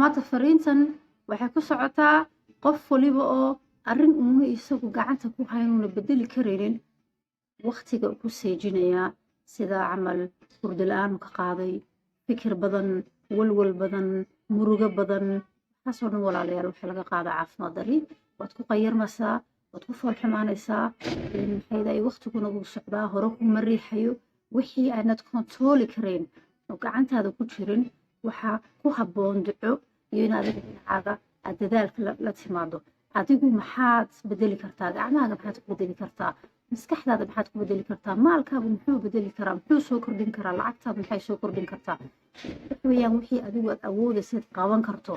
xumaata fariintan waxay ku socotaa qof waliba oo arrin uuna isagu gacanta ku haynuuna bedeli karaynin waqtiga ku seejinayaa sida camal hurdo la-aan ka qaaday fikir badan walwal badan murugo badan waxaasoo dhan walaalayaal waxaa laga qaadaa caafimaad dari waad ku qayarmaysaa waad ku foolxumaanaysaa maxaydaay waqtiguna wuu socdaa hore kuma riixayo wixii aanad kontarooli karayn oo gacantaada ku jirin waxaa ku habboon duco iyo in adiga dhinacaaga aad dadaalka la timaado adigu maxaad bedeli kartaa gacmahaaga maxaad ku bedeli kartaa maskaxdaada maxaad ku bedeli kartaa maalkaagu muxuu bedeli karaa muxuu soo kordhin karaa lacagtaada maxay soo kordhin kartaa waxa weeyaan wixii adigu aad awoodaysaad qaban karto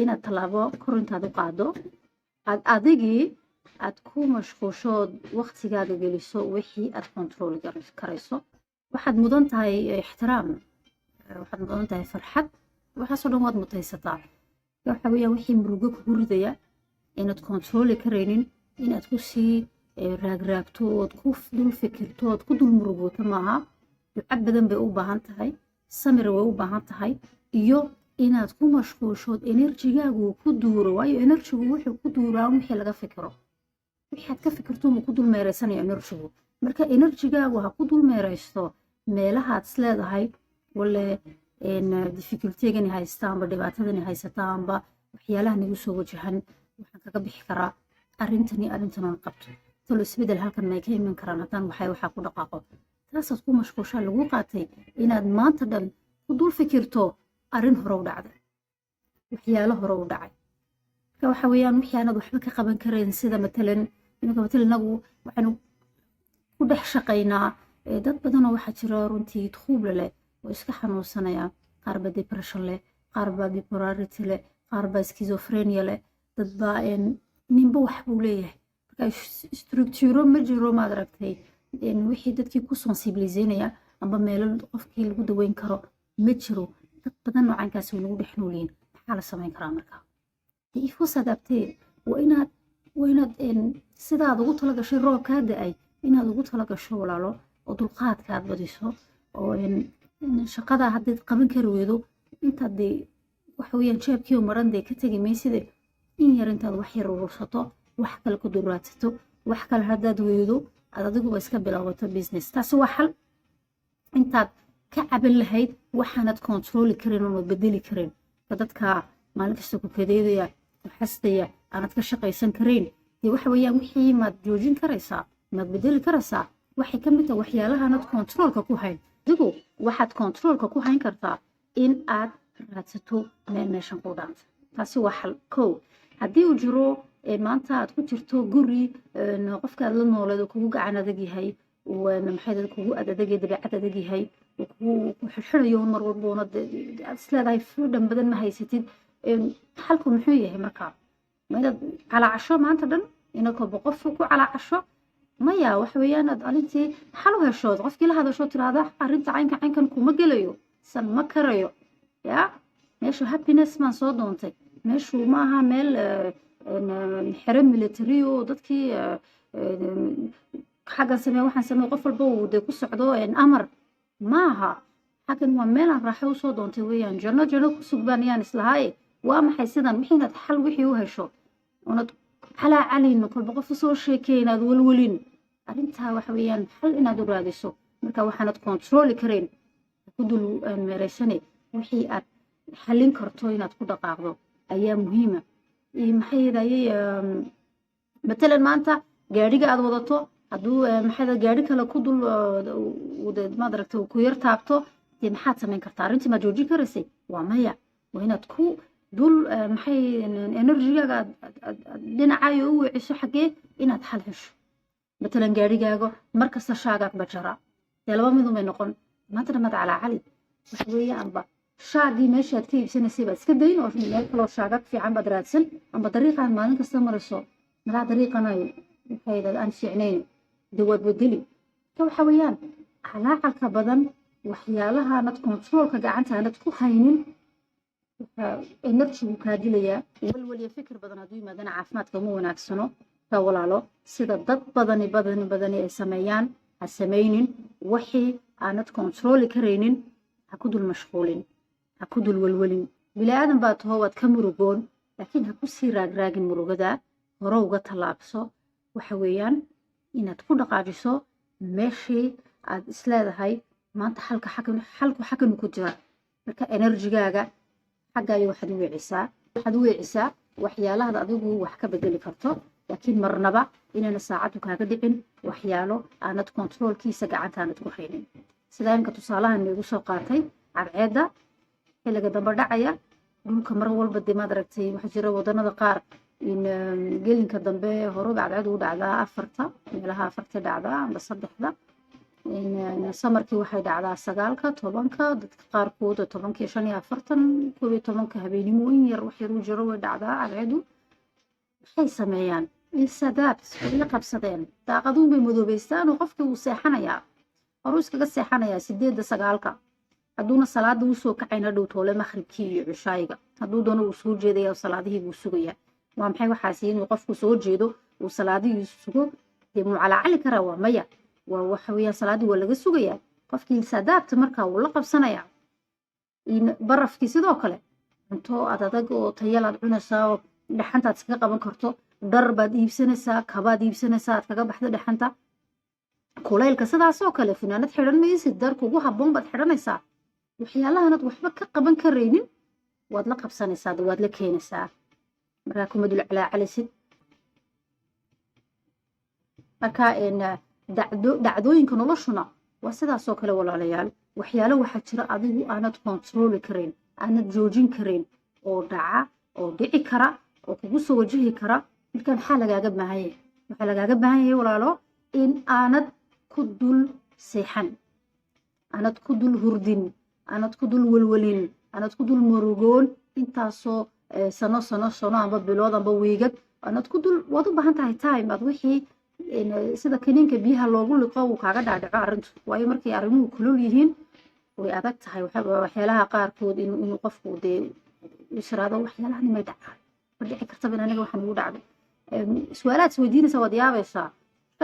inaad tallaabo kor intaad u qaado aad adigii aad ku mashquushood waqtigaaga geliso wixii aad kontarooli karayso waxaad mudan tahay ixtiraam waxaad mudan tahay farxad waxaasoo dhan waad mutaysataa waxa weeyaan wixii murugo kugu ridaya inaad kontarooli karaynin inaad ku sii raagraagto ood ku dul fikirto ood ku dul murugooto maaha duco badan bay u baahan tahay samir way u baahan tahay iyo inaad ku mashquushood enerjigaagu ku duuro waayo enerjigu wuxuu ku duuraa wixii laga fikiro wixii aad ka fikirto ma ku dul meeraysanaya enerjigu marka enerjigaagu ha ku dul meeraysto meelahaad isleedahay wale difficultygani haystaanba dhibaatadani haysataanba waxyaalaha nagu soo wajahan waxaan kaga bixi karaa arrintani arrintanan qabto talo isbedel halkan may ka iman karaan haddaan waxaa ku dhaqaaqo taasaad ku mashquushaa lagu qaatay inaad maanta dhan ku dul fikirto arrin hore u dhacday waxyaalo hore u dhacay marka waxa weeyaan wixii aanad waxba ka qaban karayn sida matalan inagu waxaanu ku dhex shaqaynaa dad badanoo waxaa jira runtii tuuble leh oo iska xanuunsanaya qaar baa depression leh qaar baa bipolarity leh qaar baa schizophrenia leh dad baa ninba wax buu leeyahay marka structuro ma jiro maad aragtay wixii dadkii ku sensibiliseynaya amba meelo qofkii lagu daweyn karo ma jiro dad badan noocankaas way nagu dhex noolyihiin maxaa la samayn karaa marka ifus adabtee waa inaad sidaad ugu talagashay roob kaa da-ay inaad ugu talagasho walaalo oo dulqaadka aad badiso oo shaqada haddaad qaban kari weydo intaad dee waxa weeyaan jeebkii oo maran dee ka tegi mayside in yar intaad wax yar urursato wax kale ku duraadsato wax kale haddaad weydo aad adiguba iska bilaabato business taasi waa xal intaad ka caban lahayd waxaanad kontarooli karin oonad bedeli karin dadka maalin kasta ku kadeedaya ku xasdaya aanad ka shaqaysan karayn dee waxa weeyaan wixii maad joojin karaysaa maad bedeli karaysaa waxay ka mid tahay waxyaalahaanad kontaroolka ku hayn adigu waxaad kontaroolka ku hayn kartaa in aad raadsato meel meeshan ku dhaanta taasi waa xal kow haddii uu jiro maanta aad ku jirto guri qofka aad la nooleed oo kugu gacan adag yahay maxay kugu adadagay dabeecad adag yahay ku xirxirayo mar walboona aad isleedahay freedom badan ma haysatid xalku muxuu yahay markaa ma inaad calaacasho maanta dhan inaad qof ku calaacasho maya waxa weeyaan aad arintii xal u heshood qofkii la hadasho tiraahda arrinta caynkan kuma gelayo san ma karayo ya meeshu happiness maan soo doontay meeshu maaha meel xero military oo dadkii xaggan samee waxaan samee qof walba uu dee ku socdo amar maaha xaggan waa meelaan raaxo usoo doontay weeyaan janno ku sugbaan yaan islahaaye waa maxay sidan wixiinaad xal wixii u hesho oonad calaa calin kolba qof usoo sheekey inaad walwalin arrintaa waxa weeyaan xal inaad u raadiso marka waxaanad kontarooli karayn ku dul meeraysane wixii aad xallin karto inaad ku dhaqaaqdo ayaa muhiima maxay yeedayay matalan maanta gaadhiga aad wadato hadduu maxay gaadhi kale ku dul maad aragtay ku yar taabto dee maxaad samayn kartaa arrintii maad joojin karaysay waa maya waa inaad ku dul maxay enerjigaaga dhinacaayo u weeciso xaggee inaad xal hesho matalan gaadhigaaga markasta shaagaag bajara dee laba midun bay noqon maanta dhamaad calaa cali waxa weeyaanba shaagii meeshaad ka iibsanaysay baad iska dayn oo meel kaloo shaagag fiican baad raadsan amba dariiqaan maalin kasta marayso madaa dariiqanayo maxay aan fiicnayn dee waad bedeli ka waxa weeyaan calaacalka badan waxyaalaha nad kontaroolka gacanta aanad ku haynin enerjigu kaa dilayaa walwaliya fikir badan hadduu yimaadana caafimaadka uma wanaagsano ka walaalo sida dad badani ay sameeyaan ha samaynin wixii aanad kontarooli karaynin ha ku dul mashquulin ha ku dul walwalin bili aadan baa taho waad ka murugoon laakiin ha ku sii raagraagin murugada hore uga tallaabso waxa weeyaan inaad ku dhaqaajiso meeshii aad isleedahay maanta xalku xaggan ku jira marka enerjigaaga xaggaayo waxaad u weecisaa waxyaalahaad adigu wax ka bedeli karto laakiin marnaba inayna saacaddu kaaga dhicin waxyaalo aanad kontroolkiisa gacantaanad ku haynin sidaa imka tusaalahan igu soo qaatay cadceedda xilliga dambe dhacaya dhulka mar walba dee maad aragtay waxaa jira waddanada qaar in gelinka dambe horeba cadceed ugu dhacdaa 4 meelaha 4 dhacdaa amba 3 samarkii waxay dhacdaa 9 10 dadka qaarkood 10 45 11 habeenimo in yar wax yar u jiro way dhacdaa cadceedu waxay sameeyaan insadaabs way qabsadeen daaqaduun bay madoobeystaan oo qofkii uu seexanayaa horu iskaga seexanayaa 8 9 hadduuna salaada uu soo kacayna dhow toole maghribkii iyo cishaayiga hadduu doono uu soo jeedayaa salaadihii buu sugayaa waa maxay waxaas inuu qofku soo jeedo uu salaadihii sugo dee muu calaacali karaa waa maya waa waxa weeyaan salaadii waa laga sugayaa qofkii sadaabta markaa wuu la qabsanayaa in barafkii sidoo kale cunto adag oo tayal aad cunaysaa oo dhaxantaad iskaga qaban karto dhar baad iibsanaysaa kabaad iibsanaysaa aad kaga baxdo dhaxanta kulaylka sidaasoo kale finaanad xidhan maysid darku ugu habboon baad xidhanaysaa waxyaalahanad waxba ka qaban karaynin waad la qabsanaysaa waad la keenaysaa markaa kuma dul calaacalisid markaa dhacdooyinka noloshuna waa sidaasoo kale walaalayaal waxyaalo waxaa jira adigu aanad kontrooli karayn aanad joojin karayn oo dhaca oo dhici kara oo kugu soo wajihi kara markaa maxaa lagaaga baahan yahay waxaa lagaaga baahan yahay walaalo in aanad ku dul seexan aanad ku dul hurdin aanad ku dul welwelin aanad ku dul murugoon intaasoo sano amba bilood amba wiigad aanad ku dul waad u baahan tahay time aad wixii sida kaniinka biyaha loogu liqo uu kaaga dhaadhaco arrintu waayo markay arrimuhu kulul yihiin way adag tahay waxyaalaha qaarkood inuu qofku dee israado waxyaalahan may dhacaan ma dhici kartaba in aniga waxaan ugu dhacday su-aalaad isweydiinaysaa waad yaabaysaa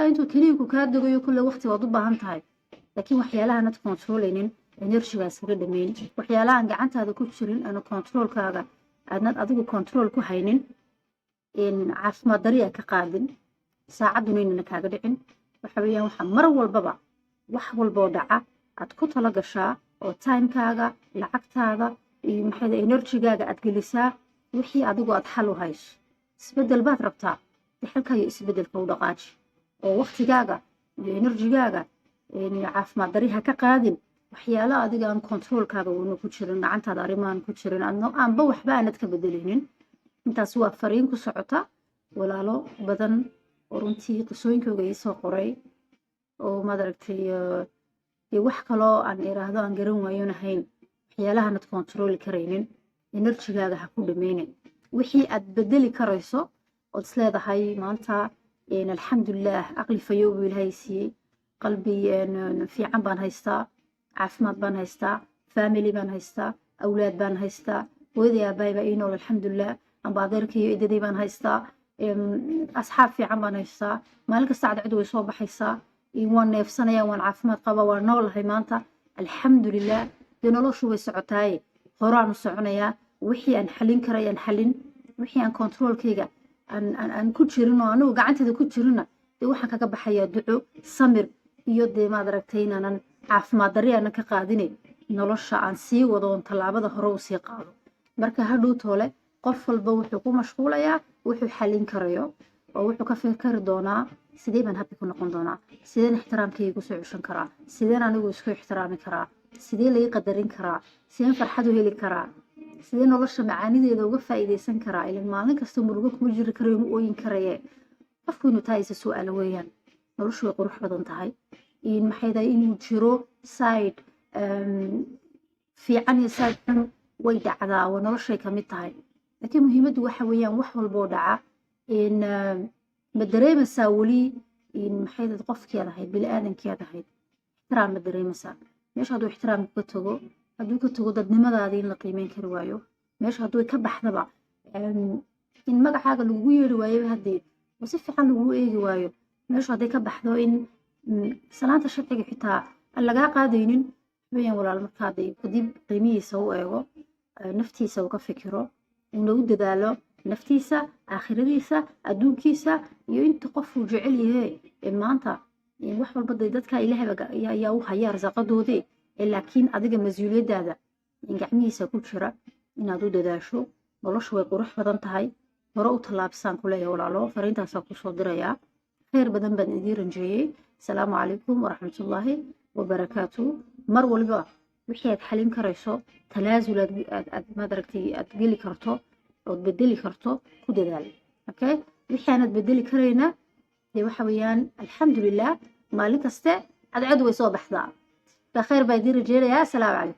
intuu kaniinku kaa degayo kulle waqti waad u baahan tahay laakiin waxyaalahanad kontroolaynin enerjigaas kaga dhameyn waxyaalahan gacantaada ku jirin ana kontroolkaaga aadnad adigu kontrool ku haynin caafimaad dari ka qaadin saacaduna inana kaaga dhicin waxa weeyaan waxa mar walbaba wax walboo dhaca aad ku tala gashaa oo timekaaga lacagtaada iyo maxay enerjigaaga aad gelisaa wixii adigu aad xal u hayso isbedel baad rabtaa xalkaayo isbedelka u dhaqaaji oo waqtigaaga iyo enerjigaaga caafimaad dari ha ka qaadin waxyaalo adiga aan kontroolkaaga wana ku jirin gacantaada arrimaan ku jirin aanba waxba aanad ka bedelinin intaas waa fariin ku socota walaalo badan oo runtii qisooyinkooga ii soo qoray oo maad aragtay dee wax kaloo aan iraahdo aan garan waayon ahayn waxyaalahanad kontrooli karaynin enerjigaaga ha ku dhameynin wixii aad bedeli karayso ood isleedahay maanta alxamdulilah aqli fayo buu ilaahay siiyey qalbi fiican baan haystaa caafimaad baan haystaa family baan haystaa awlaad baan haystaa hooyaday aabbahay baa ii nool alxamdulilah amba adeerkayo edaday baan haystaa asxaab fiican baan haystaa maalin kasta cadceedu way soo baxaysaa waan neefsanayaa waan caafimaad qabaa waan noolahay maanta alxamdulilah dee noloshu way socotaaye horaan u soconayaa wixii aan xalin karay aan xalin wixii aan kontroolkayga aan ku jirin oo anigu gacanteeda ku jirina dee waxaan kaga baxayaa duco samir iyo dee maad aragtay inaanan caafimaad dari aanan ka qaadinay nolosha aan sii wado oon tallaabada hore u sii qaado marka hadhow toole qof walba wuxuu ku mashquulayaa wuxuu xalin karayo oo wuxuu ka fikari doonaa sidee baan habi ku noqon doonaa sideen ixtiraamkayga ku soo ceshan karaa sideen anigu isku ixtiraami karaa sidee laga qadarin karaa sideen farxad u heli karaa sidee nolosha macaanideeda uga faa'iideysan karaa ilaa maalin kasta murugo kuma jiri karayo ma ooyin karaye qofku inuu taa isa su'aalo weeyaan noloshu way qurux badan tahay maxay tahay inuu jiro side fiican iyo side xun way dhacdaa oo noloshay ka mid tahay laakiin muhiimaddu waxa weeyaan wax walboo dhaca ma dareemaysaa weli maxay tahay qofkii aad ahayd bini aadankii aad ahayd ixtiraam ma dareemaysaa meesha hadduu ixtiraamku ka tago hadduu ka tago dadnimadaadii in la qiimeyn kari waayo meesha hadduu ka baxdaba in magacaaga lagugu yeeri waayo haddee oo si fiican lagugu eegi waayo meesha hadday ka baxdo in salaanta sharciga xitaa aan lagaa qaadaynin weeyaan walaal markaa dee kadib qiimihiisa u eego naftiisa uga fikiro inuu u dadaalo naftiisa aakhiradiisa adduunkiisa iyo inta qofuu jecel yahay maanta wax walba dadka ilaahay ayaa u haya arsaaqadoodii laakiin adiga mas-uuliyadaada gacmihiisa ku jira inaad u dadaasho noloshu way qurux badan tahay hore u tallaabsaan ku leeyahay walaalo fariintaasaa kusoo dirayaa khayr badan baan idiin ranjeeyey asalaamu calaykum waraxmatullaahi wabarakaatu mar waliba wixii aad xalin karayso tanaasul aad maaragtay aad geli karto ood bedeli karto ku dadaal okay wixii aanad bedeli karayna dee waxa weeyaan alxamdulilah maalin kaste cadcad way soo baxdaa khayr baa idiin rajeynayaa asalaamu calaykum